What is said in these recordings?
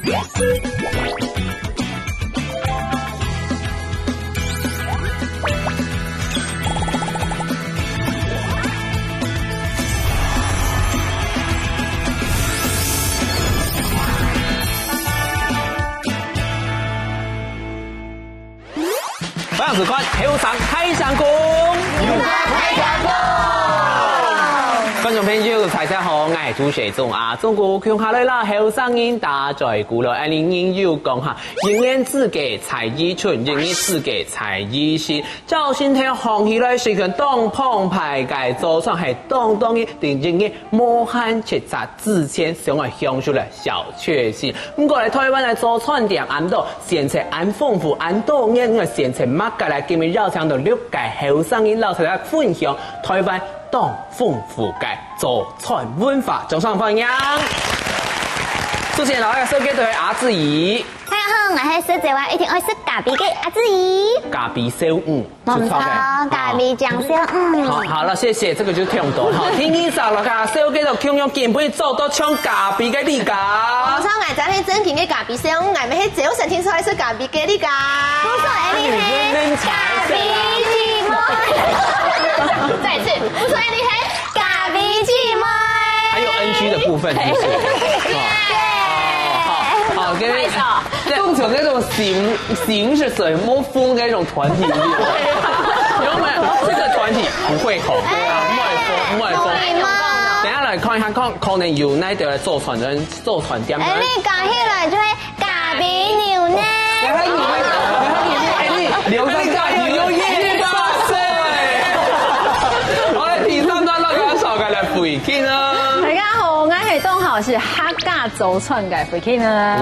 欢迎收看《后山开箱工》，观众朋友，大家好，我係主持人阿中國強下來啦，後生人打在鼓樂2020有講下，迎年自己才藝春，迎年自己才藝新，照先聽紅起來是個東澎牌界做創係當嘅定正嘅武漢叱咤之前上來享受了小確幸。咁過來台灣來做創店安到，現在安豐富安多年嘅現在乜嘅來今日繞場到6屆後生人老出來分享台灣當豐富界做創文化，掌聲歡迎！主持人老嘅手機對阿志怡。大家好，我係小姐話一定愛食咖啡嘅阿志怡。咖啡小五，冇錯，咖啡醬小五。好了，謝謝，這個就是聽到。好，聽醫生啦，家小姐就強用鍵盤做到唱咖啡嘅呢家。我想我真係真正嘅咖啡小五，我咪係早晨聽出來食咖啡嘅呢家。冇錯，你係咖啡姊妹。再次，冇錯，你係咖啡姊妹。還有 NG 的部分，是不是？好，跟共成那種形是什麼風的那種團體，有沒有？這個團體不會紅，唔會紅。等下來看一下，可能有那個做傳人、做傳店。哎，你講起來就係咖啡牛呢？留在咖啡牛1大歲。好，第三段讓大家少個來回聽啊！大家好，我係當校是客家做創嘅回聽啊！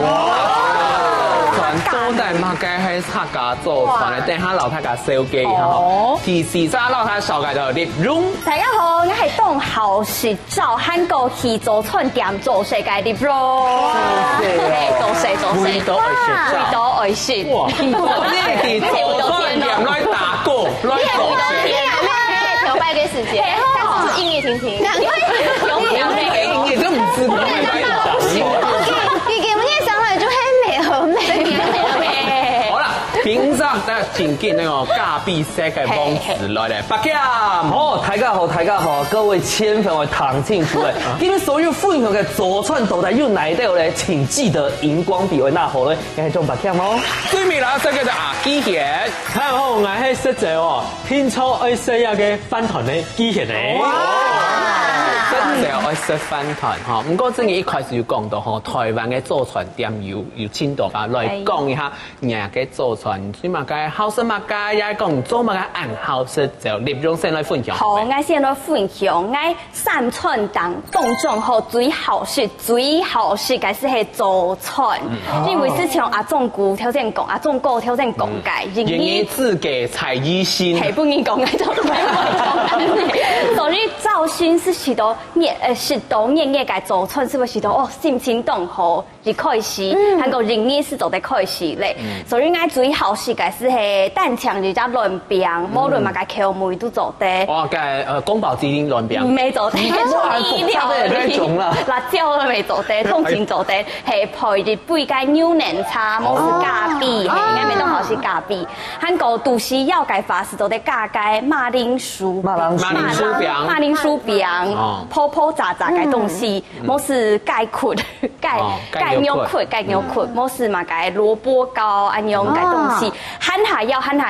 傳多代嘛，該係客家做傳嘅，等下老太家燒雞哈。第四三老太少個就入容。大家好，我係當校是照韓國去做創店做世界入容。味道愛食，哇！呢期做創店來打歌，來做事。調擺嘅時間，但是音樂聽聽，音樂都唔知道係邊個。你給我念上來就係美和美。好啦，平常大家請見那個咖啡色嘅網址來咧，白劍。好，大家好，大家好，各位千粉我唐慶出嚟，今日所有分享嘅左串豆台又嚟到咧，請記得熒光筆為那好咧，你係中白劍哦。對面啦，這個就阿基賢，大家好，我係實際哦，天初愛西亞嘅飯團嘅基賢嚟。真係愛食飯團嚇，唔過真係一開始要講到嗬，台灣嘅祖傳店要遷到啊，來講一下人嘅祖傳，所以嘛嘅好食嘛嘅，也講做嘛嘅按好食就立種先來分享。好，我先來分享，我三串當當中後最好食嘅係祖傳，因為之前阿總姑挑戰講，阿總哥挑戰講嘅，人哋自己才藝新，係不應講嘅就唔係我講，所以造型是許多是多年嘅祖傳，是不是都哦心情當好而開始，韓國人呢是做得開始咧，所以我最好食嘅是係蛋腸就叫亂餅，無論嘛個口味都做得。哇，嘅宮保雞丁亂餅未做得，辣椒都未做得，通常做得係配住杯嘅牛奶茶，冇是咖啡，係應該當好是咖啡。韓國都市要嘅法是做得加嘅馬鈴薯餅，泡泡炸嘅東西，冇是蓋殼蓋牛殼，冇是嘛個蘿蔔糕安樣嘅東西。韓下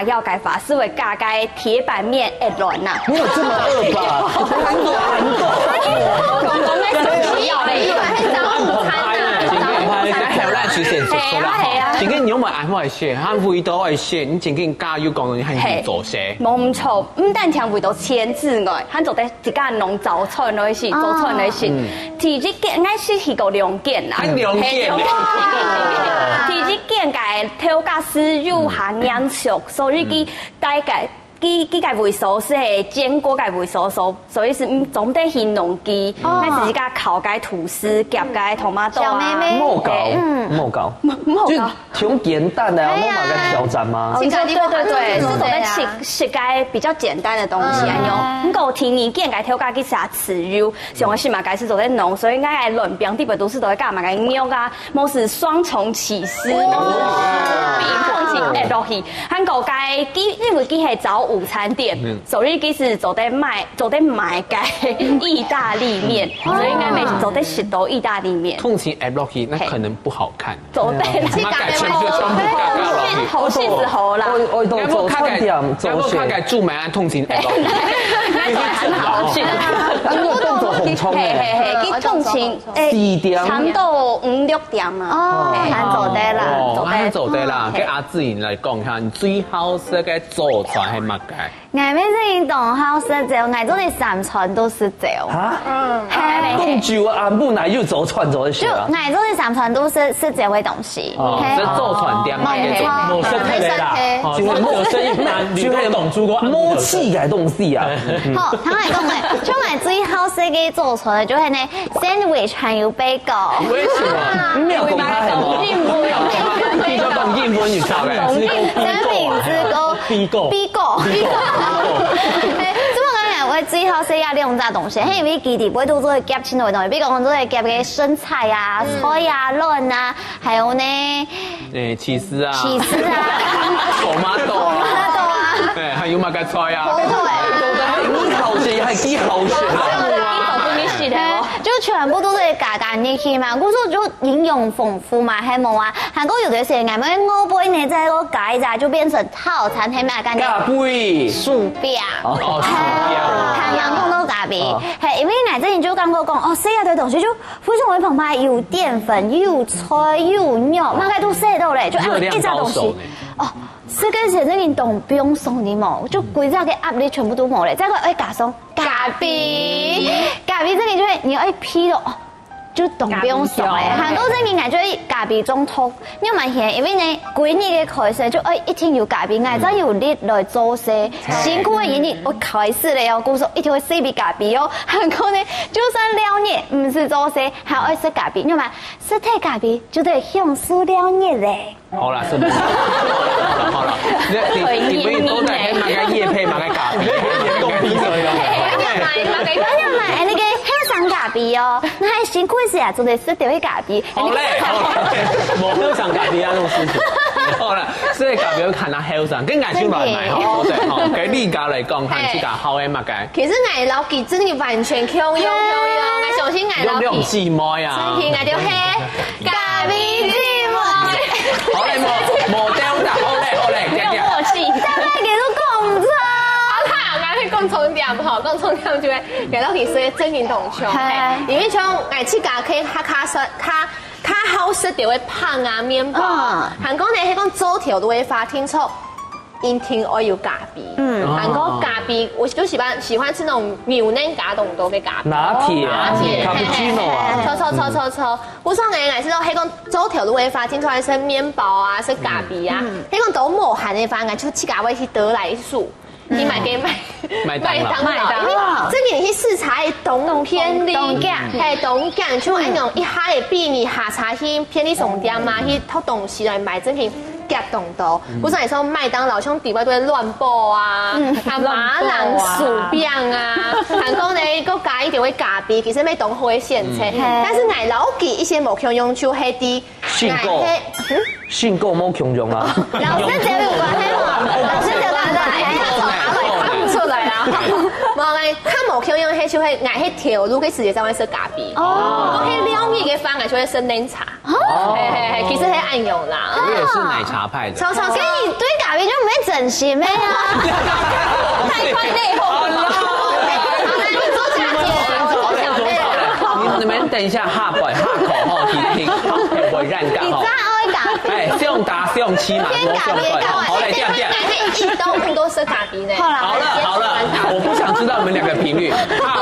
要嘅法是會加嘅鐵板麵一輪呐。沒有這麼餓吧？韓正經你有冇愛好食，佢味道愛食，你正經加油講你係做食。冇唔錯，唔但聽味道鮮之外，佢做得一家農早餐來食，早餐來食。第一件我是去過兩件啦，兩件。第一件嘅調價師有下釀熟，所以佢大概。佢嘅味素是係堅果嘅味素，所以是總得係濃基，係自己家烤嘅吐司夾嘅토마토小妹妹莫搞，就挺簡單的，然後弄埋個挑戰嗎？對，是做得食嘅比較簡單的東西啊，用唔夠甜意見嘅挑家去食豉油，像我是嘛嘅是做得濃，所以我嘅卵餅啲本都是都係加埋嘅牛啊，冇是雙重起司，比空氣誒落去，韓國嘅因為佢係早午餐店，所以佢是做得賣嘅意大利麵，所以應該咪做得食到意大利麵。通勤 app lucky 那可能不好看。做得嘛改全部全部改掉了。好是好啦。我都做餐點，要不看改駐門安通勤 app lucky。很好去。全部都做紅蔥嘅。佢通勤4點。差唔多5、6點啊。哦，難做得啦。哦，難做得啦。給阿志瑩來講下，你最好食嘅做出係乜嘅？我咩先當好食就，我做啲三餐都食就。啊？係。咁久啊，不奶又走串走的學啊？我做啲三餐都是這位東西。哦，是做串店嘛？冇識睇啦，有識一般，你都懂做過摸氣嘅東西啊。好，坦白講嘅，將來最好食嘅做出嚟就係呢 sandwich 還有 bagel。為什麼？沒有講他係嗎？你就講英文，你知道嘅。三明治糕。B 個。我最好食啊兩隻東西，因為佢哋會都做夾錢類東西，比如講做夾嘅生菜啊、菜啊、卵啊，還有呢，起司啊，tomato啊，還有乜嘅菜啊？你好食係幾好食啊？就全部都是加進去嘛，我說就營養豐富嘛，係冇啊。韓國有的時候，我們我杯呢再個改一下，就變成套餐，係咩感覺？薯餅，韓洋通都咖喱，係因為我之前就感覺講，哦，食一堆東西就非常會澎湃，有澱粉、有菜、有肉，乜嘢都食到咧，就一隻東西。哦，食嘅時候真係都不用送你冇，就規隻嘅壓力全部都冇咧，再個加送咖喱真係就係你批到。就都不用送咧，韓國真係就係咖喱中途，因為係因為呢幾年嘅開始就一天要咖喱，嗌真要力來做事，辛苦嘅嘢我開始咧，我估說一天會食啲咖喱哦。韓國呢就算2年唔是做事，還愛食咖喱，因為食太咖喱就得享受2年咧。好啦，是不是？好啦，你不如都在買個葉配，買個咖喱，公平所有。買那個黑糖咖喱哦，那還辛苦些啊，做的是點咖喱。好嘞，冇香港咖喱啊，那種事情。好啦，所以咖喱要看下 health 上，跟眼睛來買好，對嗬。給你家嚟講，看自家好嘅乜嘅。其實我老記真係完全用，我相信我老記。用姊妹啊。真係我就係咖喱姊妹。好嘞，冇掉啦，好嘞，沒有默契，大概給都講錯。講重點嗬，講重點就係其實其實真係同場，因為像我自家佢較好食就會胖啊麵包，韓國呢係講做條都會發聽錯，一定愛要咖喱，韓國咖喱我就喜歡吃那種牛奶加凍到嘅咖喱，拿鐵、卡布奇諾啊，錯，我說我知道係講做條都會發聽出來食麵包啊，食咖喱啊，係講都無限嘅飯，就自家會去得來數。你買給麥當勞，這個你去視察東偏哩，係東間，像那種一下嘅比你下茶去偏哩商店嘛，去偷東西來買，真係夾凍到。不是你說麥當勞像底外都會亂播啊，啊馬蘭薯餅啊，韓國呢個加一定會咖喱，其實咩凍好嘅現切，但是我老記一些冇強用就係啲信購冇強用啊。老師這有關係嗎？老師這關係。冇佢用係就係嗌喺條路嘅時間就會食咖喱，哦，喺2年嘅飯嗌就會食奶茶，係，其實係暗用啦。我也是奶茶派的。所以你對咖喱就唔會整形咩啊？太快內訌了。你們等一下下口後停，會讓干。你真愛咖哎，上大上七嘛，我上对，好嘞，这样。一刀很多色咖啡呢。好了，我不想知道你们两个频率。下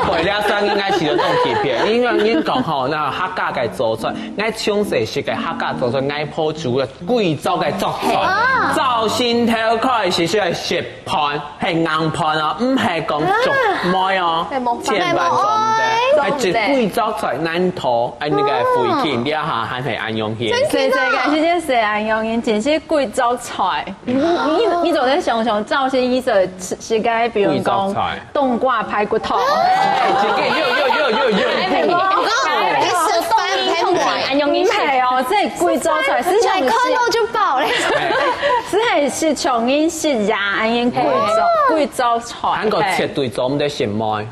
回了三应该是得动贴片，因为因讲吼，那客家嘅做出，爱详细式嘅客家做出，爱铺煮嘅贵州嘅做出，灶心头开是需要食盘，係硬盤啊，唔係講竹麥哦，千萬種嘅，係一貴州菜難拖，係那個回去底下係係安用嘅。世界是這是安用嘅，真是貴州菜。你就在想象灶心意思是該，比如講冬瓜排骨頭。安用一係哦，即係貴州菜，是想看到就飽咧。是從因食呀，安用貴州菜。韓國切對咗唔得食麥，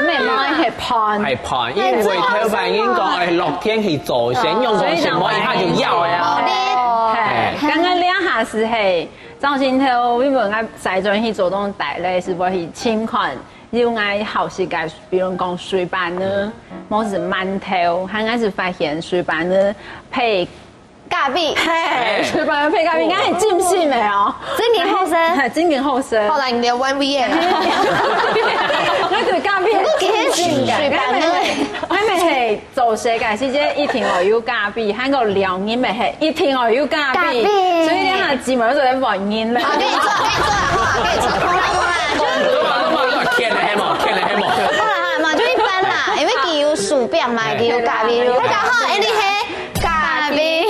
咩麥係盤？係盤，因為頭版已經講係樂天去做先，用咗食麥一下就要呀。係，剛剛兩下是係灶心頭，因為我細陣去做東大咧，是會去請款。要愛好時間，比如講水板呢，或是饅頭，還愛是發現水板呢配咖啡，嘿，水板配咖啡，應該係浸性嘅哦。真件好食，係真件好食。後來你哋 one V 啊，我對咖啡係浸性嘅，我咪係做世界世界一定要有咖啡，喺個涼飲咪係一定要有咖啡，所以呢下姊妹都在玩飲啦。可以就一般啦，因為佢有薯餅嘛，佢有咖啡，佢講好，你係咖啡。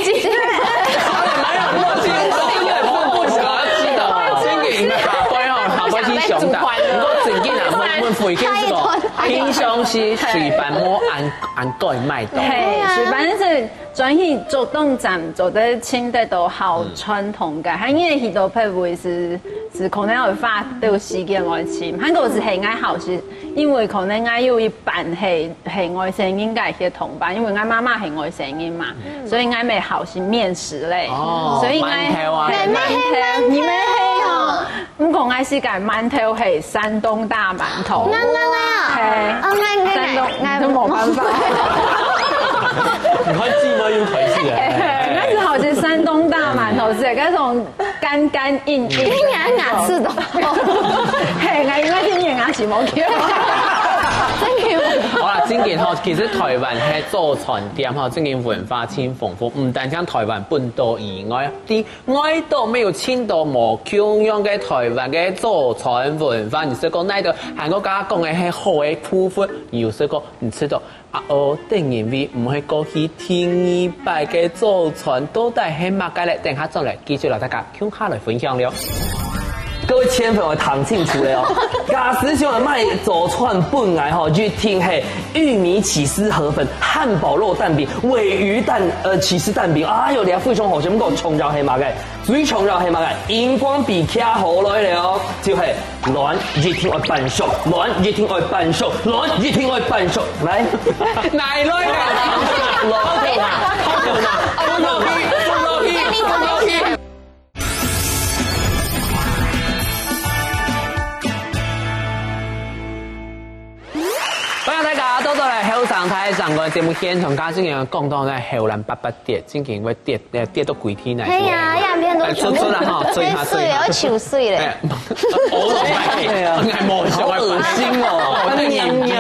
回見這個平常是水板冇按蓋賣到，係水板是轉去做動站做得清得到好傳統嘅，喺呢個去到譬如是可能會花到時間愛情，喺個是係愛好是，因為可能愛有一半係愛聲音嘅嘅同伴，因為愛媽媽係愛聲音嘛，所以愛咪好是麵食類，所以愛饅頭，你們係哦，唔講愛是講饅頭係山東大饅頭。山東都冇辦法。唔開知嗎？要提示嘅。嗰時好似山東大饅頭是嗰種乾乾硬硬。聽牙齒都。係，我應該聽牙齒冇叫。好啦，正件其實台灣係做餐店正件文化真豐富，唔單將台灣本島以外，啲外島沒有青島冇共樣嘅台灣嘅做餐文化，你說講那度韓國家講嘅係好嘅部分，有說講唔知道等然為唔係過去聽200嘅做餐到底係乜嘅咧？等下再嚟繼續嚟大家向下來分享了。各位千粉，我唐清楚了哦。假師兄的賣走串本來吼，就聽係玉米起司河粉、漢堡肉蛋餅、鮪魚蛋起司蛋餅，哎呦，你非常好食，唔過重要係乜嘅？最重要係乜嘅？熒光筆卡好來了哦，就係暖熱天愛笨熟，暖熱天愛笨熟，暖熱天愛笨熟，來，奶來嘅，上台上個節目現場，家先人講到咧後欄800跌，真係會跌到幾天嚟。係啊，一邊都出啦嚇，追下追下，我潮水咧。我係冇上嘅惡心哦，都陰陰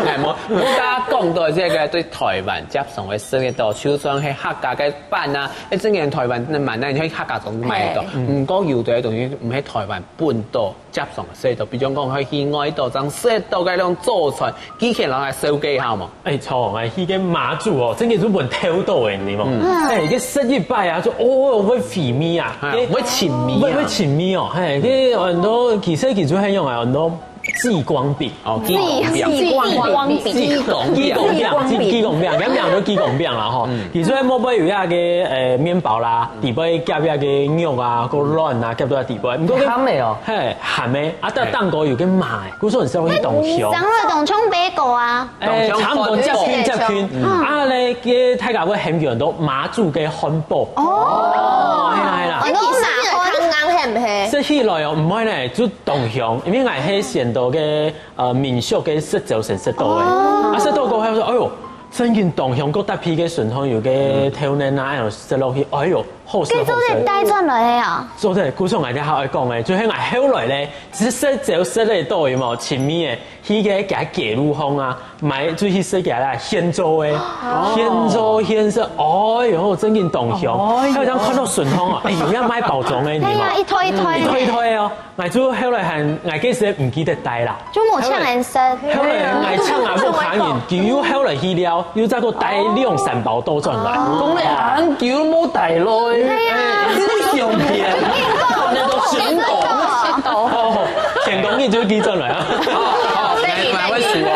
係冇。而家講到即係對台灣接送嘅生意度，就算係客家嘅班啊，你真係台灣你萬咧，你喺客家仲買到，唔講要對等於唔喺台灣本島接送嘅生意度，比如講去外島將食到嘅種做菜，機器人嚟收機下嘛。錯，我係個馬祖哦，真係都冇偷到嘅，你知冇？個生意擺啊，就會肥咪啊，會前咪，會前咪哦，係個很多其實其中係用係很多。激光餅哦，激光餅，咁樣都激光餅啦吼。其實冇俾有一個麵包啦，底杯夾一個肉啊，個卵啊，夾到底杯。唔過鹹味哦，係鹹味。啊，但蛋糕有嘅賣，嗰時候先可以動香。上了動葱俾個啊，差唔多接圈。啊咧嘅睇下會很多人都馬祖嘅漢堡。哦，係啦。食起來又唔係咧，就動香，因為係喺成度嘅民俗嘅食就成食到嘅，食到過後說，哎呦，真正同鄉各搭批嘅順風有嘅挑戰啊，又食落去，哎呦，好食好食。做啲帶轉來嘅啊？做啲古松藝啲客愛講嘅，最起碼後來咧，只識就識嚟多嘛，前面嘅，佢嘅夾記錄風啊，買最去識夾啦，現做嘅，現色，哎呦，真正同鄉，還有張看到順風啊，哎呦，要買包裝嘅，你嘛，一推哦，我做後來係我幾時唔記得帶啦，就冇搶顏色，後來我搶啊冇看完，叫後來去了，要再個帶2-3包倒轉來，講你眼叫冇帶來，呢啲相片，你都選到，田公你就記轉來啊，買位樹啊，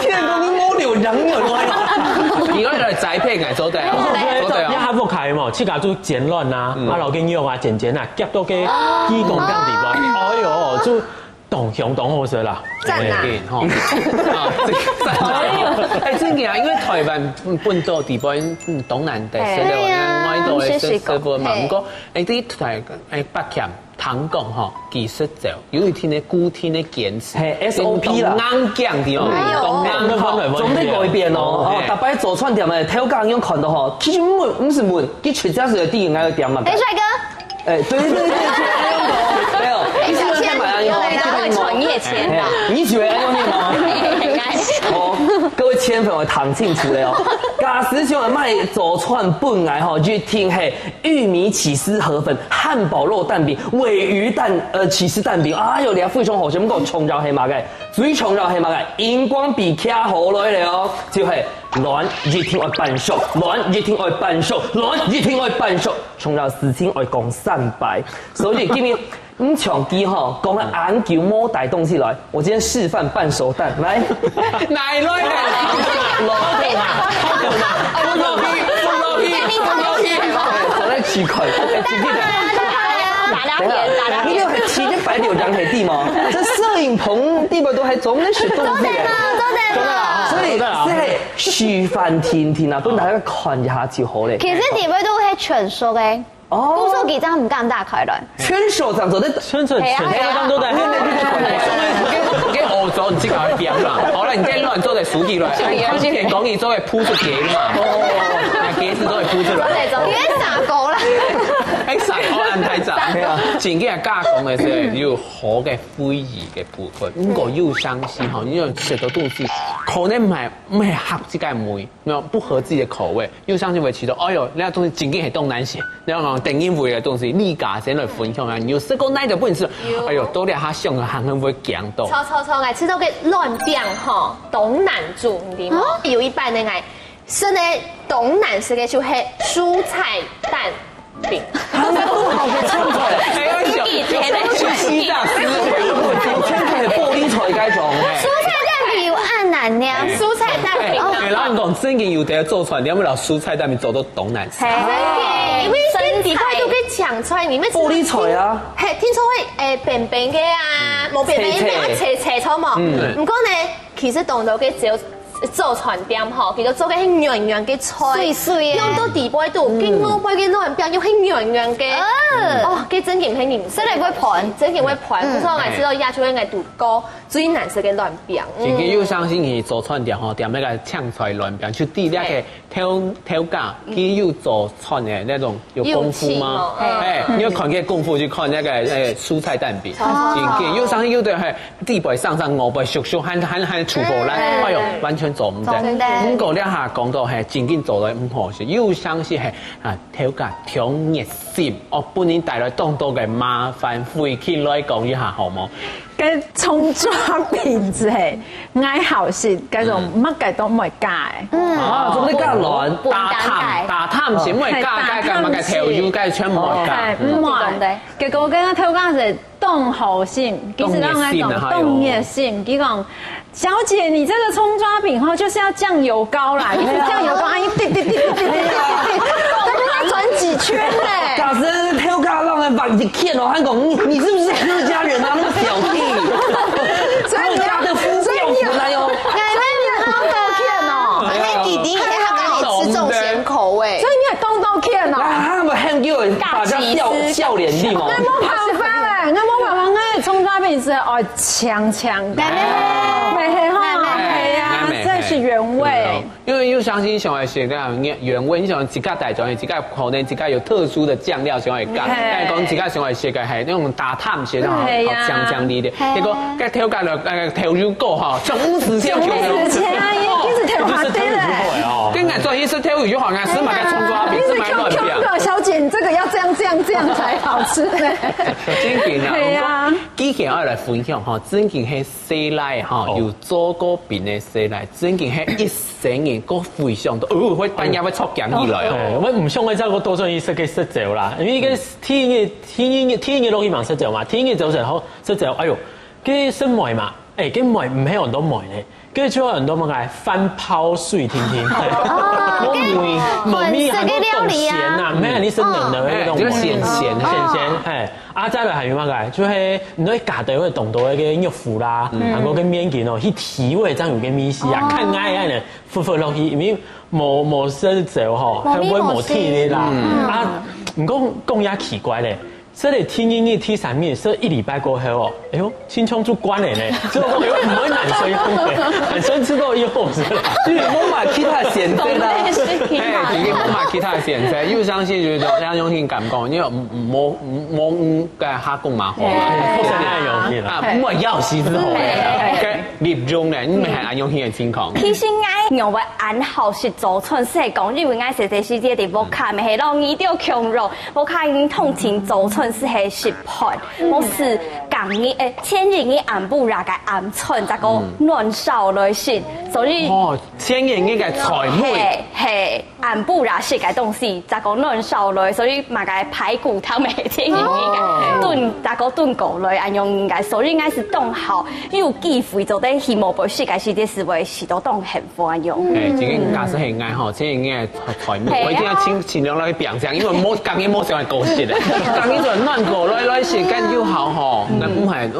田公你冇聊人嘅來，而家就係仔片嚟做對啊，一下不開嘛，去搞做剪亂啊，啊老經用啊剪啊，夾到嘅幾公斤地方，哎呦，就同鄉同好食啦，讚啊！哎，真嘅啊，因為台灣本島地方東南地，所以我愛到嘅食物嘛，唔過誒啲係誒北強。糖講吼，技術就有一天嘅固天嘅堅持，SOP 啦，硬頸啲哦，總得改變咯。特別做串店嘅，睇講用看到吼，其實唔是問，佢全家是第一個店嘛。哎，帥哥，哎，對，沒有，你是先買啊？創業前的，你以為要念嗎？哦，各位千粉，我談清楚了哦。假使想賣祖傳本來吼，就聽係玉米起司河粉、漢堡肉蛋餅、鮪魚蛋起司蛋餅，哎呦，你非常好食，咁個創造係乜嘅？最創造係乜嘅？熒光筆卡好來了哦，就係暖熱天愛半熟，暖熱天愛半熟，暖熱天愛半熟，創造事情愛講300，所以今日。搶機哈，講了眼叫摸帶東西來，我今天示範半熟蛋，來，奶來嘅，我在吃塊，你要係吃隻白柳張喺地嘛？這攝影棚地板都還總得是東西嘅，所以係示範聽啊，俾大家看一下就好咧。其實地板都係全熟嘅。古數幾張唔敢打開來，全手掌做得全張都得，嘅學咗唔知搞去邊啦，可能嘅亂做嘅數據來，佢之前講嘢做嘅鋪出幾嘛，幾時都係鋪出來，幾傻講啦，傻可能太雜，前幾日加工嘅時候要好嘅灰儀嘅部分，如果要相信哈，因為食到東西可能唔係合自己味，不合自己嘅口味，要相信會吃到，哎呦，呢個東西真嘅係東南西，你講定義味嘅東西，你家先來分享啊，你要食過奶就不能吃，哎呦，多啲下上嘅行會驚到。超愛吃到嘅亂餅吼，東南煮啲嘛，有一半嘅愛，食嘅東南食嘅就係蔬菜蛋餅。好嘅青菜，係啊，西大師，青菜係玻璃菜嗰種。蔬菜蛋餅有按難呢，蔬菜蛋餅。然後講真嘅有得做出來，你有冇攞蔬菜蛋餅做到東南食？因為啲地塊都可以搶出來，你咩玻璃菜啊？係聽說會平平嘅啊，冇平平嘅斜粗嘛。唔過呢，其實當到嘅只有做傳店吼，叫做做嘅係圓圓嘅菜，用到地杯度，經過杯嘅亂餅又係圓圓嘅，哦，嘅真件係唔識嚟會盤，真件會盤，所以我知道亞洲嘅係獨高最難食嘅亂餅。自己要相信佢做傳店吼，點那個搶出來亂餅，就第一個挑價，佢要做傳嘅那種有功夫嗎？你要看佢功夫就看那個蔬菜蛋餅，自己要相信要對係地杯上我杯熟熟，喊廚房來，哎呦，完全。做唔得，咁講呢下講到係正經做得唔好事，要相信係挑價挑熱心，我本年帶來當多嘅麻煩，回去來講一下好冇？嘅蔥抓餅子係嗌好食，嗰種乜嘅都唔會加嘅。做啲加卵大貪錢，唔係加乜嘅條腰雞全唔會加。唔會，結果嗰個挑價係凍好心，其實讓佢講凍熱心，佢講。小姐，你這個蔥抓餅哈，就是要醬油膏啦，你醬油膏，哎，滴，都要轉幾圈嘞。假使挑價讓人把你騙了，還講你是不是客家人啊？那麼小氣，客家的夫教子來喲。你好多騙哦，那弟弟他跟你吃重鹹口味，所以你係東騙哦。他們很叫人大家笑臉啲嘛。我冇跑翻啦，我冇辦法，我蔥抓餅是愛強的。係啊，這是原味。因为又相信想要写个原味，你想自家大种，自家可能自家有特殊的酱料想要加，但讲自家想要写个系那种大汤写的好香啲的，结果个调价了调肉糕哈，从50千调肉，50千啊，一直调下跌嘞。跟俺专业是调肉就好，俺是买个葱抓饼，是买乱饼。小姐，你这个要这样才好吃嘞。真嘅啊，对啊。之前我来分享哈，真嘅係西奶哈，有做過餅嘅西奶，真嘅係一成年個非常多，會單日會出鏡起來哦。我唔想去真個多種意識嘅食酒啦，因為個天嘅落去忙食酒嘛，天嘅早晨好食酒，哎呦，佢生梅嘛，誒，佢梅唔係人都梅咧。跟住仲有人都乜嘅翻泡水甜甜，冇梅冇咪很多凍鹹啊，唔係你生冷的嗰種，鹹係。啊，再來係乜嘅？就係你可以夾到會凍到一個肉腐啦，韓國嘅麵件哦，去提味真有個米絲啊，看啱嘅浮落去，因為冇食酒嗬，係會冇甜的啦。啊，唔講也奇怪咧。這裡天英嘅 T 3面，這1禮拜過後哦，哎呦，青蔥就關了呢，就唔會男生用嘅，男生吃到以後是，因為冇買其他選擇啦，哎，已經冇買其他選擇，又相信就是這樣性感講，因為冇嘅客講嘛好啦，確實係用嘅啦，唔係要時之後嘅立中咧，你咪係按用性嘅情況。其實我用為按好是做春是講，因為我實在是啲冇卡咪係咯，一定要強弱，冇卡已經通情做春。是係食盤，我是港嘅千人嘅暗布拉嘅暗春，就個嫩少類食，所以千人嘅菜妹係暗布拉食嘅東西，就個嫩少類，所以買嘅排骨湯咪千人嘅燉，就個燉狗類，按用嘅，所以應該是凍好，又幾肥做啲希望不食嘅時啲是會食到凍很歡用。自己假使係嗌嗬，千人嘅菜妹，我一定要盡量嚟表揚，因為冇講嘅冇上係狗食嘅，講嘅就亂過來時間要好嗬，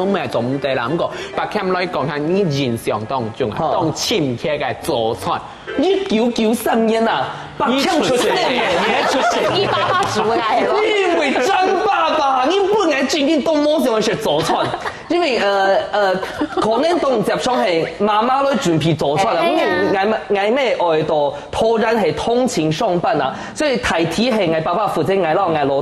唔係總地啦，咁個白鉗來講下你印象當中啊，當前期嘅早餐，1993年啊，白鉗出世，188組嘅，因為張爸爸，你本來最近都冇想食早餐，因為可能都唔接上係媽媽來準備早餐啦，因為嗌咩外度突然係通勤上班啊，所以大體係嗌爸爸負責嗌老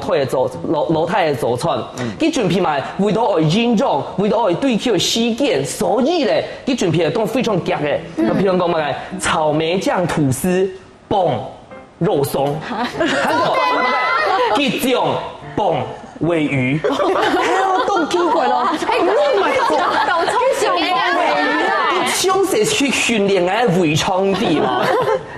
太嘅早餐，佢準備埋為到我形狀，為到我對佢嘅事件，所以咧佢準備係都非常夾嘅，譬如講乜嘅草莓醬吐司、嘣肉鬆，還有雞醬嘣鮪魚，都奇怪咯，搞衝小嘅想食去訓練嘅胃腸啲嘛，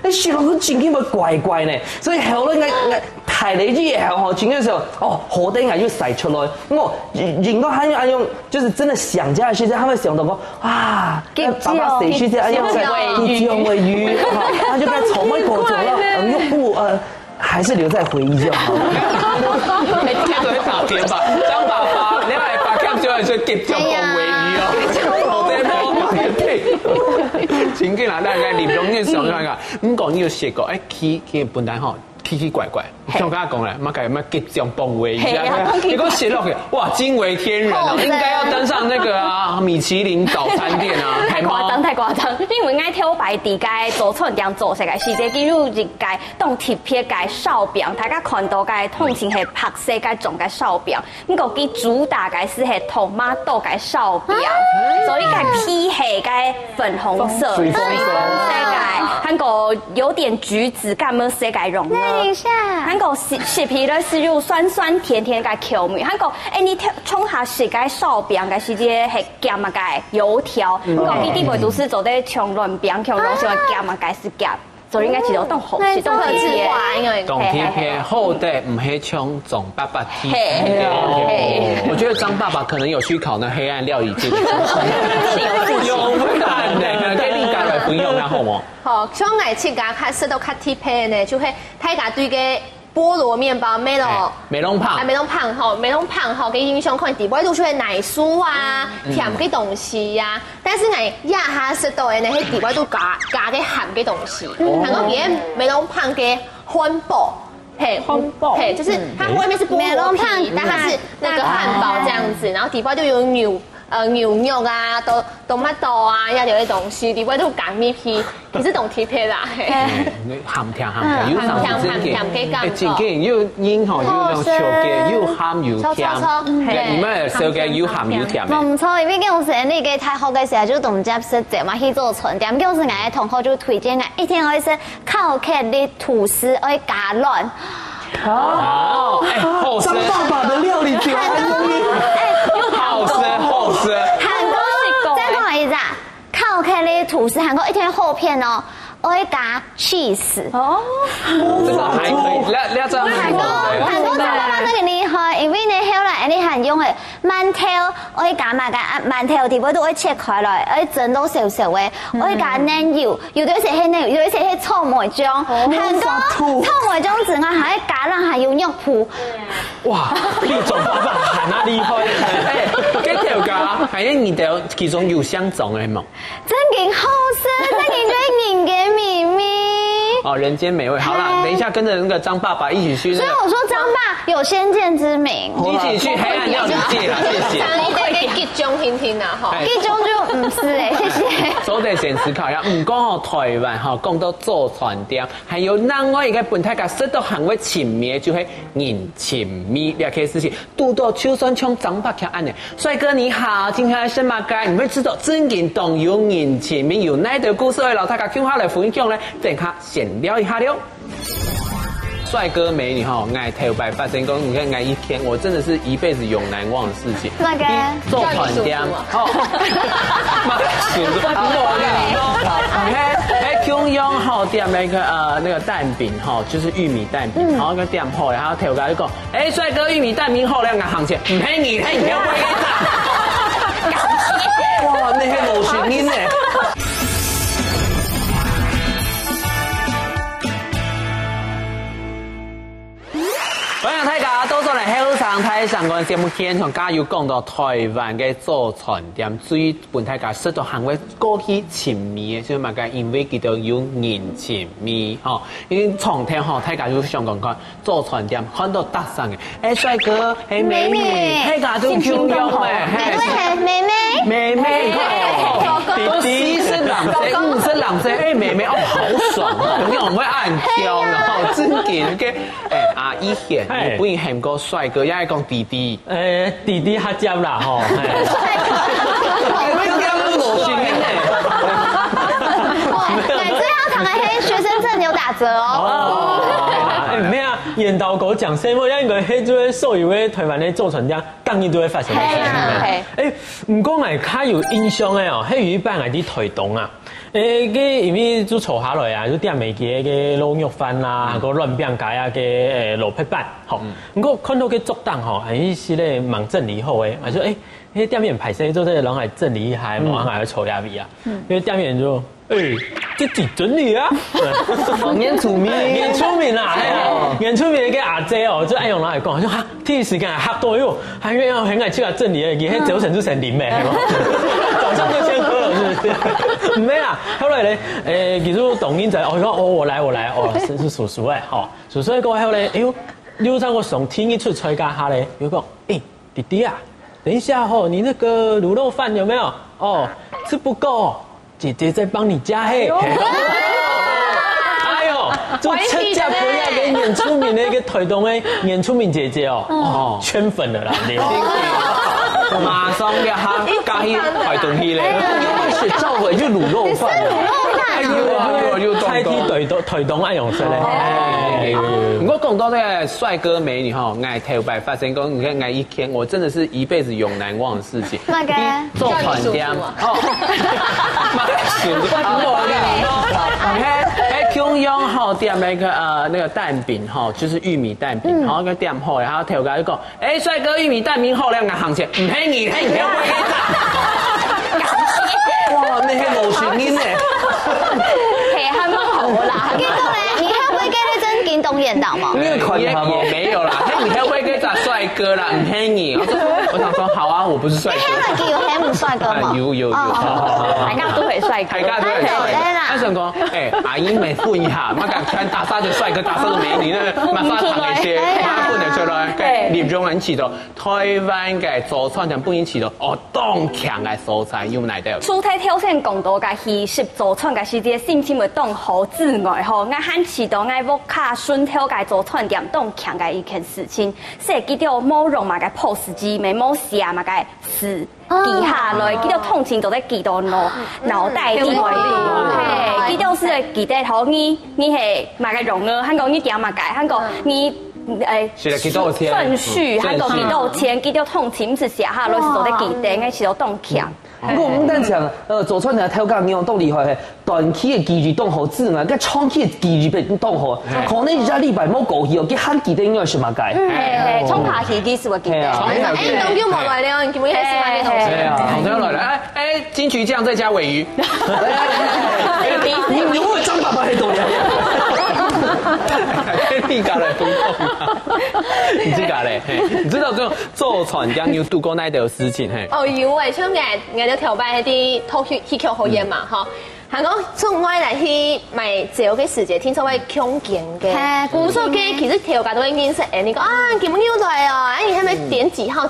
你食落去真係會怪怪呢，所以後來我睇你啲嘢後，整嘅時候，哦，好啲嘢要洗出來，我應該還用，就是真的想家嘅時間，他們想到講啊，爸爸死去啲，哎呀，雞醬鮪魚，他就該從未過咗啦，又不還是留在回憶就好。你聽到啲答片吧，張爸爸，你係白鉗少係食雞醬鮑鮪魚哦，前幾日大家連種嘅時候㗎，咁講要食過，佢本來嗬。奇奇怪怪，像剛才講咧，乜嘅乜吉祥鮑鮪魚，結果寫落去，哇，驚為天人啊！應該要登上那個啊米其林早餐店啊，太誇張，太誇張！因為我挑擺地界做春點做食嘅時節，佢入熱界當貼片嘅燒餅，大家看到嘅通常係白色嘅種嘅燒餅，咁個佢主打嘅是係토마토嘅燒餅，所以嘅皮係嘅粉紅色，水粉色嘅，韓國有點橘子咁樣色嘅融合。韓國食皮咧是有酸酸甜甜嘅口味，韓國你沖下食嘅燒餅嘅時節係夾乜嘅油條，韓國呢啲味都是做啲長潤餅、長潤上嘅夾乜嘅是夾，所以應該是有當好食當貼片，當貼片好啲唔係像總爸爸貼片。我覺得張爸爸可能有去考那黑暗料理這個，有難嘅，給你家來分享下好冇？好，像我切家較食到較貼片呢，就係大家對嘅菠蘿麵包梅隆胖吼，梅隆胖吼，嘅印象可能底部都係奶酥啊、甜嘅東西啊，但是我一下食到嘅呢，喺底部都加嘅鹹嘅東西，韓國嘅梅隆胖嘅漢堡。嘿，就是它外面是菠蘿皮，但它是那個漢堡這樣子，然後底部就有牛肉啊、多麦豆啊，一啲東西，你會都揀呢批，其實同貼皮啦。鹹甜，有鹹嘅感覺，真嘅又煙嗬，又有燒嘅，又鹹又甜，你們燒嘅又鹹又甜。唔錯，因為嗰陣時你嘅太學嘅時候就同接食者嘛去做春點，嗰陣時我嘅同學就推薦我一天可以食烤客的吐司，可以加卵。哦，張爸爸的料理就很容易，好吃。韓國再講一次，烤客的吐司，韓國一天厚片哦。我會加 cheese 哦，這個還可以，你要知道韓國張爸爸那個厲害，因為你後來你係用嘅饅頭，我會加埋個饅頭條，我都會切開來，我會整到少少嘅，我會加奶油，有啲是係奶油，有啲是係葱梅醬，韓國葱梅醬之外還會加上還有肉脯。哇，呢種爸爸係哪厲害？誒，幾條㗎？係因為條其中有相種嘅嘛？真勁好食，真勁最勁嘅秘密。哦，人間美味。好了，等一下跟着那個張爸爸一起去。所以我說張爸有先見之明，一起去黑暗料理界啦，謝謝。你哋嘅結中聽聽啊，哈，結中就唔是誒，謝謝。所以得先思考一下，唔講哦台灣哈，講到做傳店，還有另外一個本台嘅食到行為前面就係人情味呢件事情，拄到就算像張爸咁安呢，帥哥你好，今天來新馬街，你會知道真正當有人情味有哪條故事嘅老太家叫下來分享呢？等下先聊一下了。帥哥美女哈，愛頭擺發生講，你看愛一天，我真的是一輩子永難忘的事情。那個做傳店，好，中央好店那個蛋餅哈，就是玉米蛋餅，然後個店鋪，然後頭家就講，帥哥玉米蛋餅好兩個行情，唔便宜，你不要貴啲。哇，那些老學音呢？歡迎大家到咗嚟後生台上個節目現場，加油講到台灣嘅做傳店，最本大家識到行為過去情味嘅，所以嘛個因為佢都有人情味，吼，因為從聽吼，大家就想講講做傳店，看到搭上嘅，帥哥，美女，大家都叫樣嘅，妹妹，弟弟是男仔，五是男仔，妹妹哦，好爽，咁樣我會暗跳，然後真嘅嘅，阿姨顯。不然喊個帥哥，也係講弟弟。弟弟客接啦，吼。每次要談嘅係學生證有打折哦。咩啊？研導狗講什麼？因為迄個所有嘅台灣嘅做傳店，當然都會發生嘅事。唔講係較有印象嘅哦，迄有一班係啲台東啊。因為就坐下來啊，就點未記嘅滷肉飯啦，個亂餅街啊嘅滷皮飯，吼。不過看到嘅作檔吼，係是咧蠻整理好嘅，就迄店面排勢做啲人係整理一下，冇人係臭牙味啊。因為店面就這幾整理啊，演出名啦，演出名嘅阿姐哦，就愛用攞嚟講，就嚇，第一時間係嚇到喲，係因為我很愛去個整理嘅，佢早晨就成點嘅，係嘛，早上就先喝了，是不是？唔咩啊，後來咧，其實抖音就我來，是叔叔誒，吼，叔叔過後咧，你有我上天一出菜家下咧，有講，弟弟啊，等一下吼，你那個滷肉飯有沒有？哦，吃不夠。姐姐在幫你加嘿，哎呦，做車架不要給演出名的一個台東的演出名姐姐哦，圈粉了啦，你馬上要哈加去台東去咧，是召回就滷肉飯，菜啲台東愛用出嚟。我講到呢個帥哥美女哈，愛頭擺發生講，你看愛一天，我真的是一輩子永難忘的事情。那個做傳店，中央好店那個蛋餅哈，就是玉米蛋餅，然後個店鋪，然後頭家就講，帥哥玉米蛋餅好兩個行情，唔便宜，你不要貴啲。哇，那些老學音呢？係咪好啦？結果咧，以後會記得真林东演导嘛？也没有啦，你会不会跟找帅哥啦？很便宜。我想说好啊，我不是帅哥。黑有黑姆帅哥吗？有，大家都会帅哥，大家都会帅哥。他想讲，阿姨咪混一下，乜敢穿打紗就帥哥，打紗就美女，那馬上行一些，馬混就出來。連中人起到台灣嘅早餐店本身起到當強嘅素材有哪啲？主體挑戰講到嘅係食早餐嘅時節，心情會當好之外吼，我喊起到我沃卡順挑嘅早餐店當強嘅一件事情，是記到冇用嘛嘅 POS 機，咪冇寫嘛嘅事。記下來，記到通勤都在記到腦袋之外嘿，記到是記得頭你係嘛個用啊，香港你點嘛解，香港你順序，香港幾多錢，記到通勤是寫下來是都在記得，我是都當強。不過我們等講，做出嚟挑揀樣都厲害，短期嘅記住當好字啊，跟長期嘅記住被當好，可能一禮拜冇過去哦，佢喊記得應該是乜解？衝下去幾時會記得？你當叫冇來了，你記唔記得是乜嘢東西？好多來了，金曲醬再加鮪魚。你會張爸爸喺度呀？你搞嚟不動啊？你知搞嘞？你知道這種做傳講要度過那條事情嘿？有誒，像我哋調擺啲套戲劇好演嘛，嗬。係講從我嚟去買這個時節，聽說會強勁嘅。古數嘅其實調價都已經識誒，你講啊，見唔見到啊？你係咪點幾號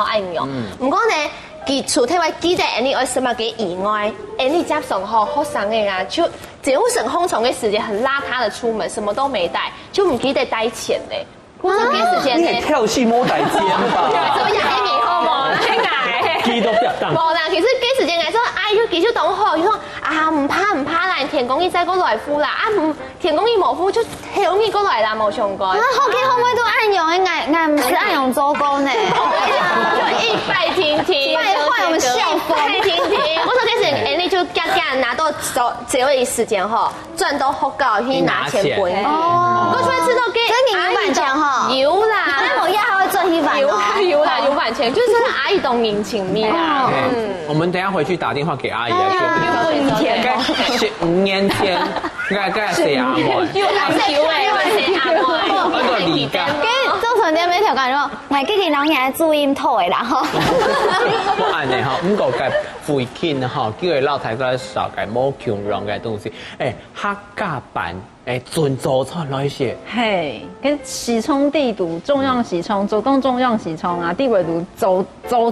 愛用？唔講呢。記住，睇位記得你愛什麼嘅以外，你加上學生嘅啊，就早晨空床嘅時間很邋遢的出門，什麼都沒帶，就唔記得帶錢咧。古數嘅時間咧，跳戲冇帶錢吧？做廿米好冇？聽解？記到不得。冇啦，其實嘅時間係說，要記住當好，就說啊唔怕啦，田公姨再過來敷啦，田公姨冇敷就田公姨過來啦，冇上過。後期可唔可以都按用？我唔是按用周公呢。就一百聽聽，壞我們校風。聽聽，我說這是你就夾拿到這個時間哈，賺到好高去拿錢本。哦，我出來知道給所以你有版權哈？有啦，那我以後會做一版。有版權，就是阿姨懂人情味啦。我們等下回去打電話給阿姨啊，說15年前，該誰阿妹？又害羞誒，誰阿妹？嗰個李家。做成啲咩條件咯？我記住老爺注音頭嘅啦吼。我按呢吼，唔過嘅附近吼，叫佢老太太少嘅冇強壯嘅東西，客家版準早餐來些。嘿，跟時蔥地圖中央時蔥，走動中央時蔥啊，地位圖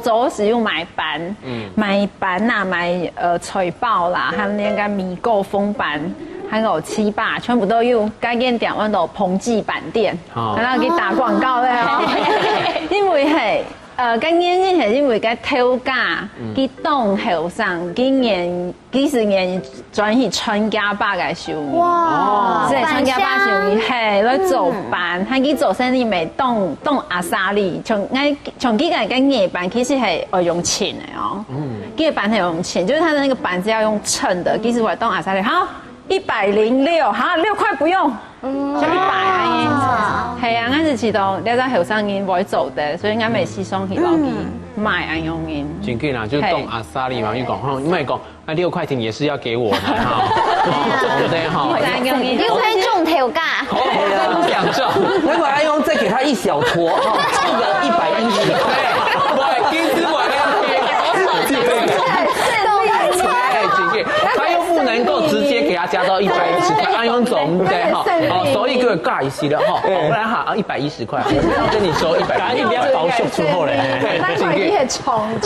走使用買板，買板啊，買脆包啦，還有那個米糕風板。還有七八，全部都有改建點樣到彭記板店，然後給打廣告咧哦。因為係改建係因為個頭價，佢當後上幾十年轉去全家爸嘅收入。哇！即係全家爸收入係來做板，係佢做生意咪當阿沙利，從幾個跟夜板其實係要用錢嘅哦。幾個板係用錢，就是它的那個板子要用稱的，其實我當阿沙利好。106，哈，6塊不用，就100啊！係啊，嗰陣時到你喺後生人會做的，所以我咪試上去落去買安用嘅。真嘅啦，就當阿沙利嘛，你講，因為講6塊錢也是要給我的哈，對哈。6塊中條價，不想中，那個安用再給他一小坨，這個110塊，我金子我他又不能夠直接給他加到110塊，安用總對哈，所以佢加一些了哈，不然哈110塊，跟你說100，趕緊要保守出後咧，那買啲係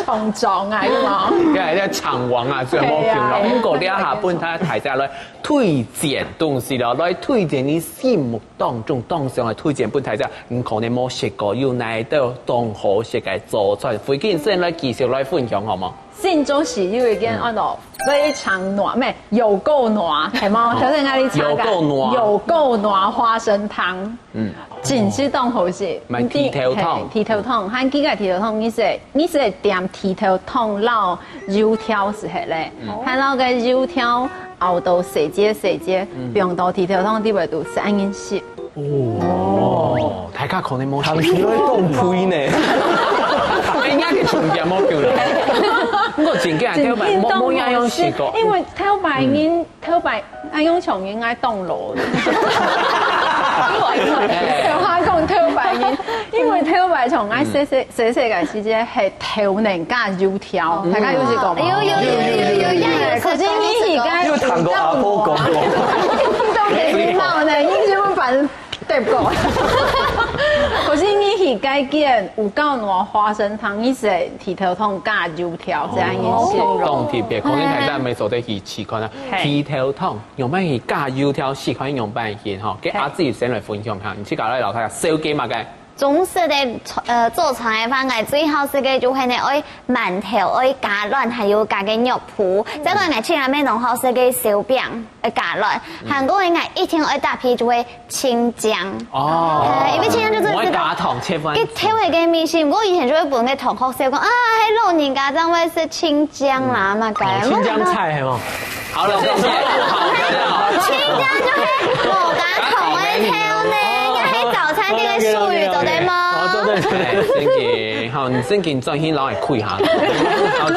重裝啊嘛，係啲廠王啊，最冇用咯。不過你下本他大家來推薦東西咯，來推薦你心目當中當上來推薦本大家，唔可能冇食過，要嚟到當好食嘅做出嚟，回見先來繼續來分享好冇？新州是有一間按照非常暖，咩有夠暖，係嗎？頭先嗌你查嘅有夠暖花生湯，真是當好食。咪剃頭湯，剃頭湯，喊幾個剃頭湯，你是點剃頭湯撈油條是係咧？睇到個油條熬到細節，不用到剃頭湯啲味道是安然食。哦，大家可能冇行起來凍配呢。人家嘅重點冇叫你，我真嘅係冇安用試過，因為頭擺安用重應該凍爐。我讲挑白音，因为挑白从爱细个时间系挑年加油条，大家有是讲吗？有，可是你而家有谈过阿婆讲过，都未闹呢，你怎么办？对不过，可是你而家见有够烂花生汤，你是剃头痛加油条这样意思。懂特别，可能台在没做得去试看啊，剃头痛用办去加油条试看用办去哈，给阿自己先来分享下，你去搞来老太小鸡嘛该。中式的做菜嘅方法，最好是嘅就係呢，愛饅頭愛加卵，還有加嘅肉脯。這個我前面弄好是嘅小餅愛加卵，韓國人一定愛搭配就會青椒。哦，因為青椒就是知道，佢挑係嘅面線。我以前就會本嘅同學笑講啊，喺老年家長會食青椒啦嘛，咁。青江菜係嗎？好了，青椒就係冇加糖嘅挑呢。早餐店嘅術語到底嗎？對，正經，好，你正經專心攞嚟開下。好，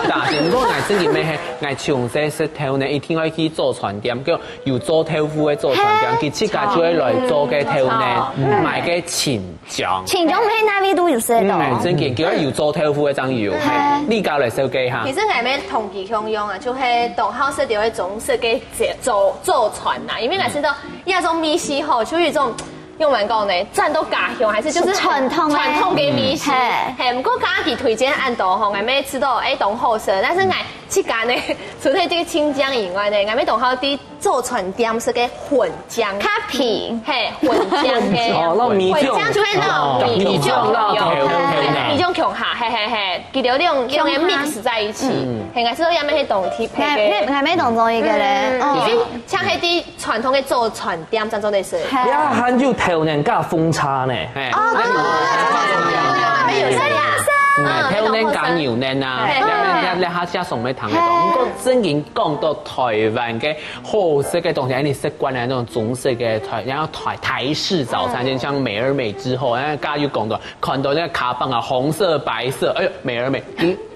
但係如果我正經咩係，我從細識頭呢，一天可以去做船店，叫有做豆腐嘅做船店，佢自家就會來做嘅頭呢，賣嘅青醬。青醬唔係哪味都有食到。正經，叫有做豆腐嘅醬油，你教嚟手機下。其實係咩同期共用啊？就係同好食條嘅種食嘅做船啊，因為我知道一種米線吼，就有一種。用完講呢，賺到家鄉還是就是傳統嘅米線，係唔過家己推薦按度吼，我咩知道誒懂好食，但是我去間呢，除咗啲青醬以外呢，我咩懂好啲做船店是嘅混醬，咖皮，係混醬嘅，混醬就係撈米醬強下，係，佢哋用嘅 mix 在一起，係我知道有咩係懂貼配嘅，係咩懂中意嘅咧？像係啲傳統嘅做船店真做的是，你啊還有頭年加風叉呢？挑年加牛年啊，你下次送俾唐嘅講，不過真經講到台灣嘅好食嘅東西，你習慣嘅那種中式嘅然後台式早餐店，像美而美之後，然後家又講到看到那個卡棒啊，紅色、白色，哎呦，美而美。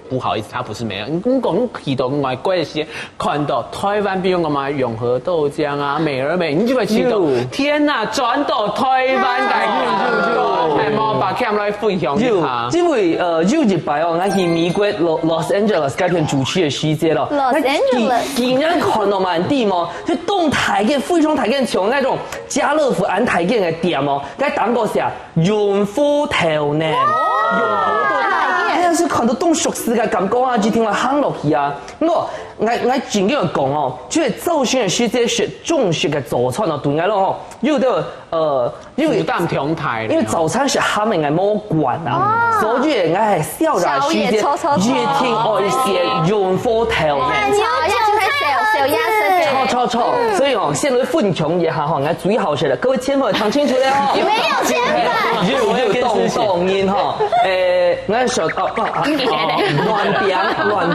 不好意思，它不是美而美。你講提到外國些看到台灣，比如我們永和豆漿啊、美而美，你就會知道，天哪，轉到台灣嚟嘅，係冇把佢哋來分享一下。因為有一擺哦，我去美國 Los Angeles 嗰邊主持嘅時節咯 ，Los Angeles 竟然看到滿地嘛，就動台嘅非常台嘅像那種家樂福安台嘅店哦，喺當個時啊，潤福頭呢，潤福豆。是看到懂熟悉嘅感覺啊，就聽我喊落去啊！我真嘅講哦，即係早先嘅時節食中式嘅早餐哦，對我咯，有啲因為當平台，因為早餐是蝦米嘅冇管啊，所以我係少然時節越聽愛食潤福頭呢。錯，所以哦，先來分享一下哈，我最好食的，各位千萬聽清楚了哦。沒有千萬，當然哈，我想亂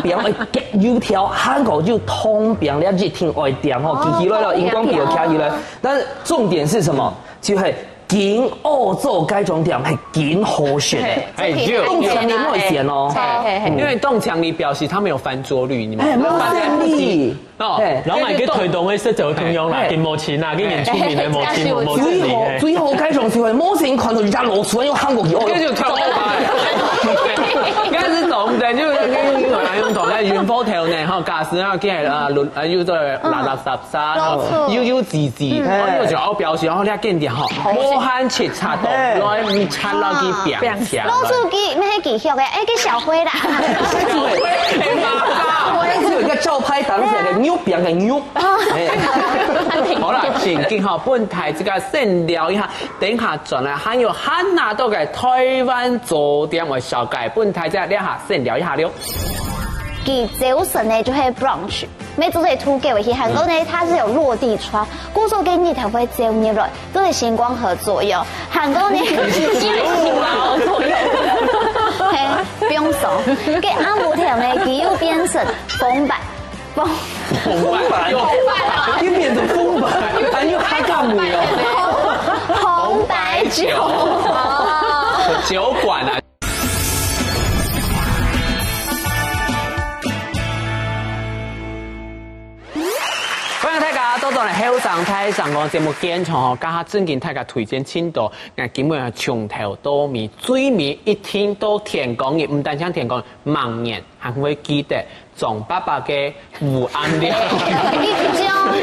餅夾油條，韓國就通餅，你一聽愛點吼，記起來了，熒光筆就卡起來。但是重點是什麼？就係緊澳洲該種店係緊好食的，動牆你冇嫌哦，因為動牆你表示它沒有翻桌率，你們冇生意。然後佢推動嘅食就通用啦，見冇錢啊，見年出面嘅冇錢冇生意嘅。最後該種就係冇錢看到人家落船用韓國語，跟住跳開。應該是總的，就是用同嘅元科條呢，嚇駕駛啊，佢係要做垃圾沙，要自治，我就好表示，我呢見啲嚇，無限切擦到，來擦落去扁片。攞出機咩係技巧嘅？誒，小灰啦。只有一個照拍檔時嘅牛餅嘅牛。好啦，前見好本台這個先聊一下，等下轉來還有漢拿到嘅台灣早點為小解，本台再聊下先聊一下了。佢早晨呢就係 brunch，每組係圖給我去韓國呢，它是有落地窗，故說給你才會照入來，都係星光合作用。韓國呢，不用說，給阿姆條呢，佢又變成風白。風白，又變成風白，還有哈嘎姆紅白酒，酒館啊。歡迎大家多多上嚟後生睇上個節目現場哦，加下正經大家推薦青島，基本上從頭到尾，最尾一天到天光嘅，唔單止天光，盲人還會記得莊爸爸嘅午安料，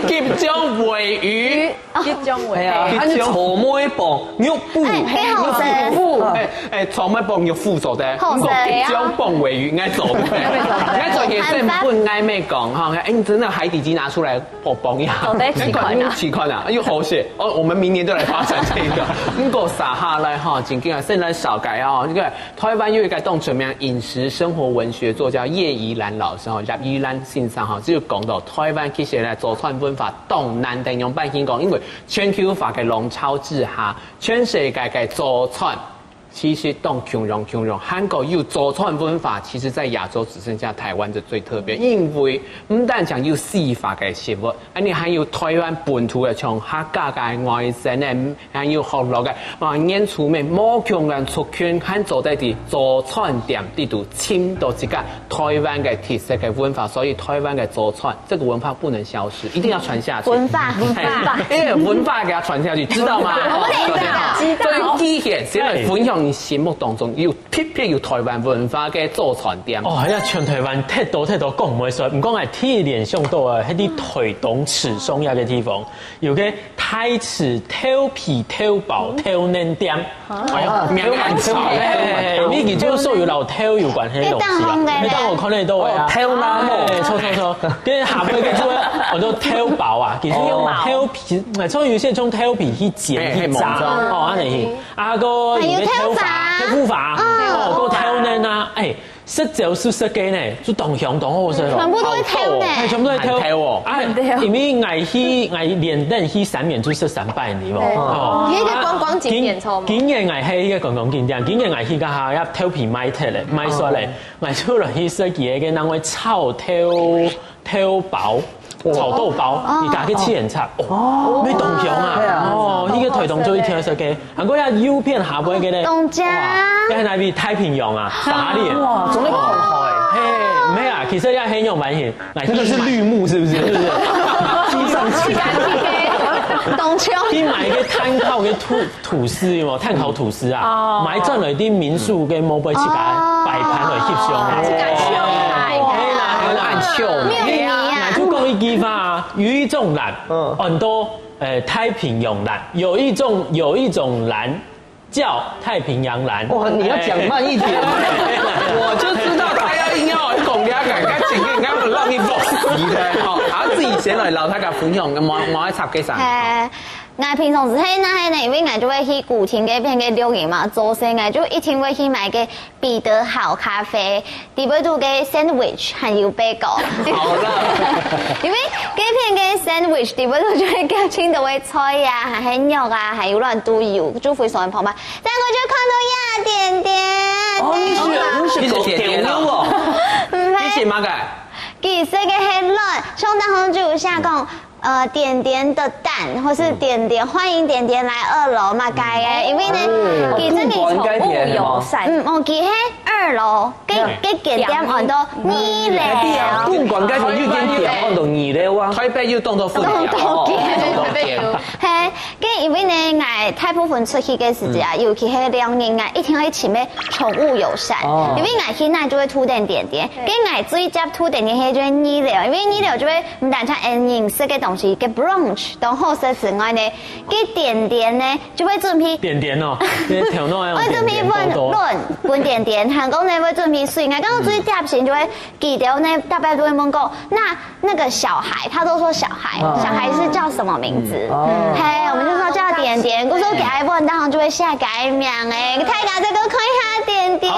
吉祥鮪魚，吉祥鮪魚，啊，還有草莓棒、肉布，草莓棒肉布做的，不過吉祥鮪魚應該做嘅，應該做嘅成本應咩講哈？你真的海底雞拿出來我幫一下，奇怪啊，又好些，我們明年都來發展這個。不過撒下來哈，今天現在少改啊，這個台灣有一個動全名飲食生活文學作家葉宜蘭老師哈，葉宜蘭先生哈，就講到台灣其實咧祖傳文化東南定用半天講，因為全球化嘅籠罩之下，全世界嘅祖傳。其實當強榮，韓國有祖傳文化，其實在亞洲只剩下台灣就最特別，因為唔單講有西化嘅食物，你還有台灣本土嘅從客家嘅外省嘅，還有學落嘅演出面，冇強人出圈，喺做低啲祖傳店呢度簽到自家台灣嘅特色嘅文化，所以台灣嘅祖傳這個文化不能消失，一定要傳下去。文化，因為文化給它傳下去，知道嗎？所以今日先來分享。心目當中要特別有台灣文化嘅祖傳店。哦，係啊，全台灣太多講唔會說，唔講係鐵連上到啊，喺啲台東池上一個地方，有個太池挑皮挑薄挑嫩店，名很長嘅，呢件就所有老挑有關係嘅東西啊。你當我看得到啊，挑哪麼？錯，跟下邊嘅做我都挑薄啊，其實挑皮，所以有些從挑皮去剪去炸，哦，安尼，阿哥而家挑法，個挑嫩啊，實就熟悉嘅呢，就同鄉同好食咯。全部都係挑呢，全部都係挑喎。因為我連登去3年就食300年喎。哦，呢個觀光景點錯嗎？今年我係一個觀光景點，今年我去家下一挑皮買鐵咧，買出嚟，我出嚟去食嘢嘅，嗱我炒挑包。炒豆包，而家嘅7人冊，咩東鄉啊？哦，呢個台東最聽食嘅，韓國有 U 片下邊嘅咧，東家，你係那邊太平洋啊，打臉，哇，仲喺紅海，嘿，咩啊？其實也很有蠻型，那個是綠幕，是不是？機上去，東鄉，去買個碳烤嘅吐司喎，碳烤吐司啊，買進來啲民宿嘅冇俾自己擺盤來翕相，按秀，一句話，有一種藍，很多太平洋藍，有一種藍叫太平洋藍。哇，你要講慢一點，我就知道他要硬要講嘅，佢前面啱啱讓你落死嘅，好，自己先來留他嘅分享，冇插幾散。我平常時喺那因為我就會去古亭嗰邊嘅留言嘛，做生我就一定會去買個彼得好咖啡，第二度嘅 sandwich 還有bagel。好啦，因為嗰邊嘅 sandwich 第二度就會叫青島嘅菜啊，還有肉啊，還有亂都有，就非常澎湃。但我就看到雅點點，你是點點咯？你是乜嘅？其實嘅係亂，相當好就下講。點點的蛋，或是點點，歡迎點點來2樓嘛，該嘅，因為呢，其實你寵物友善，我記喺2樓，給點點很多二料，賓館街仲要點點很多二料啊，台北要當到副料，係，跟因為呢，我大部分出去嘅時間，尤其係2年，我一定會請咩寵物友善，因為我去那就會塗點點，跟我最接塗點係就係二料，因為二料就會唔單止飲食嘅東西嘅 brunch 當好食之外呢，嘅點點呢就會準備點點哦，我準備分點點，韓國呢會準備水，我剛剛最貼心就會記得呢，大家都會問過，那個小孩，他都說小孩是叫什麼名字？嘿，我們就說叫點點，我說給他問，當然就會下改名誒，大家這個看一下點點，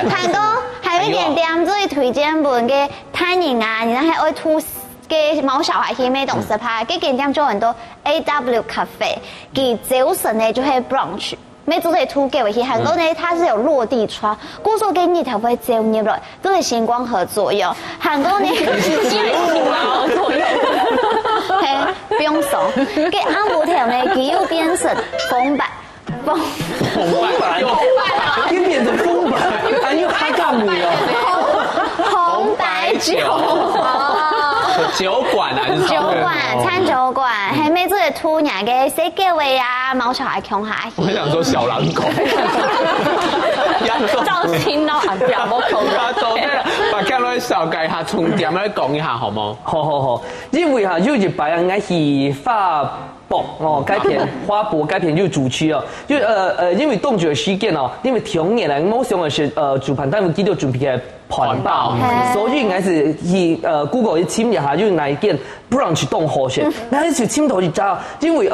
韓國還有點點最推薦本嘅泰寧啊，你那還會吐。嘅毛小孩去咩東西拍，嘅點點做很多 AW 咖啡，佢早晨呢就係 brunch，咩做啲圖嘅回去，韓國呢它是有落地窗，故說嘅日頭會照入來，都係星光合作用。韓國呢星光合作用，係不用說，嘅阿姆條呢佢又變成風白，又變成風白，還有哈嘎米哦，紅白酒。酒馆啊，酒馆、餐酒馆，还没做的兔年嘅谁叫位啊？毛小孩穷下。我想说小狼狗。造型都很表不口啊，走对了，把看落小介下重點咧講一下好冇？好，因為有一排人愛去花博哦，改片花博改片就主區哦，就因為動作事件哦，因為同年嚟某項嘅是主辦單位記得準備嘅盤報，所以應該是去Google 去簽一下，就哪一件 brunch 動好些，那就簽頭一扎，因為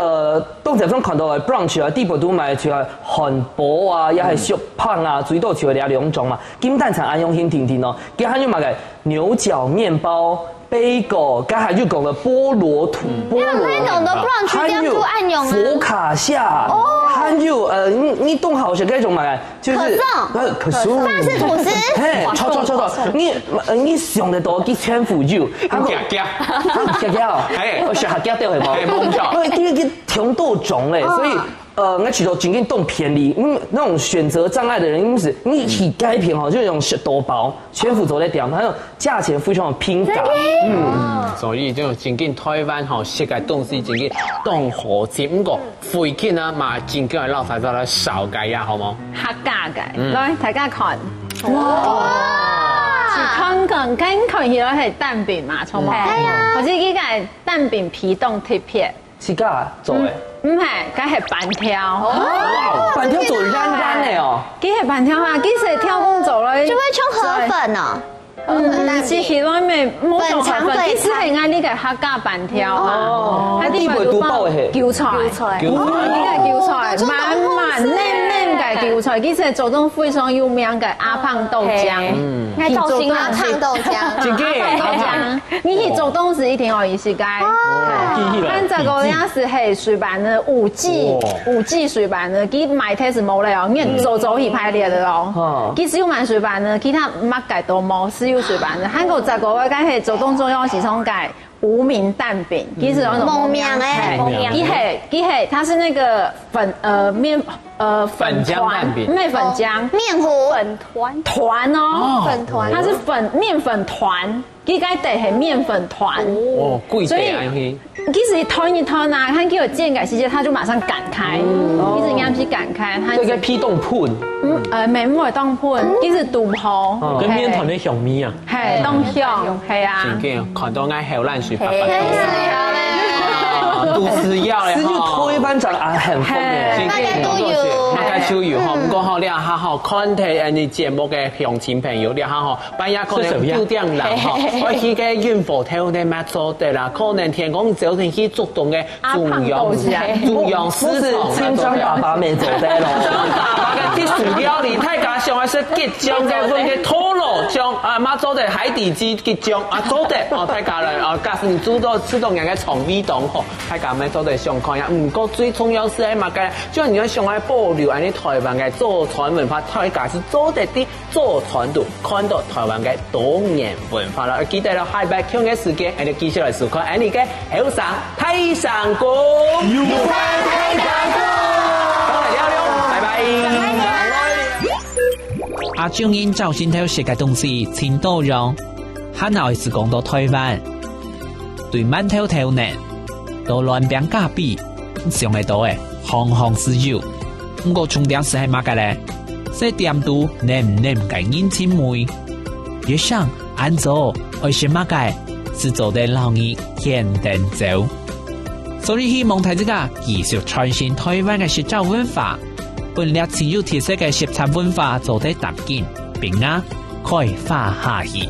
動作上看到嘅 brunch 啊，地步都買就係漢堡啊，也係小胖啊，最多就係兩種嘛，金蛋茶安用hin婷哦，跟還有買個牛角麵包。bagel，剛才就講了菠蘿土，還有佛卡夏，還有你動好些嗰種嘛，就是可頌，法式吐司，嘿，錯，你想得到去全福酒，夾，我學下夾掉係冇，因為佢甜度重嘞，所以。我覺得僅僅動便宜，那種選擇障礙的人，因為是你去改片哈，就那種食多包，全部做得掉，還有價錢非常平價，所以就僅僅台灣哈食嘅東西，僅僅當好食，不過附近啊嘛，僅僅係撈晒咗嚟燒雞呀，好冇？客家嘅，來大家看，哇！香港跟佢起來係蛋餅嘛，錯冇？係啊，或者呢個係蛋餅皮凍貼片，是假做嘅。唔係，佢係板條。哇，板條做軟嘅哦。佢係板條啊，佢係跳工做咯。就會沖河粉哦。是其他咩冇做河粉，佢只係嗌呢個客家板條啊。喺啲咪都包嘅叫菜，呢個叫菜，慢嫩嘅叫菜，佢係做到非常有名嘅阿胖豆漿。係造型阿胖豆漿，自己豆漿。你去做東西一定可以試解。看這個樣是係水板的五 G 水板的，佢買睇是冇了，你做去排列的咯。佢只有買水板的，其他乜嘅都冇，只有水板的。韓國這個我講係做動作要是從解無名蛋餅，佢是那種無名誒，佢係它是那個粉粉漿蛋餅，咩粉漿？麵糊團哦，粉團，它是麵粉團。佢解地係麵粉團，所以其實團一團啊，看佢有煎嘅時間，他就馬上擀開，其實啱先擀開，佢個批凍盤，唔係凍盤，佢是肚泡，跟麵團的香味啊，係凍香，係啊，看到啱後爛水發都是要咧，就推班長啊，很方便，大家都有，大家都有哈。唔過好，你下好看睇你節目嘅鄉親朋友，你下好，半夜可能9點人哈，我去嘅雲浮睇你乜做得啦，可能天公早晨去做動嘅中央市場，清裝爸爸未做得咯，爸爸嘅啲薯料理太家上係說結漿嘅份嘅拖羅醬啊，媽做的海底雞結漿啊，做得哦太家啦，啊家是煮到吃到人嘅腸胃當好。大家咪做得上看呀，唔過最重要是喺乜嘅？就係你要上來保留喺你台灣嘅祖傳文化，大家是做得啲祖傳度，看到台灣嘅多元文化啦。記得啦，下禮聽嘅時間，我哋繼續來收看我哋嘅後生睇上歌，拜拜。阿中英趙先頭寫嘅東西，請多用，喊鬧是講到台灣，對滿頭頭呢。都亂變假比，上嚟到誒，行行是有。不過重點是係乜嘅咧？這點度能唔能嘅認真妹？越想按做，而是乜嘅？是做得老易現定走。所以希望大家繼續傳承台灣嘅食造文化，本嚟前有特色嘅食餐文化做得特見，並開發下去。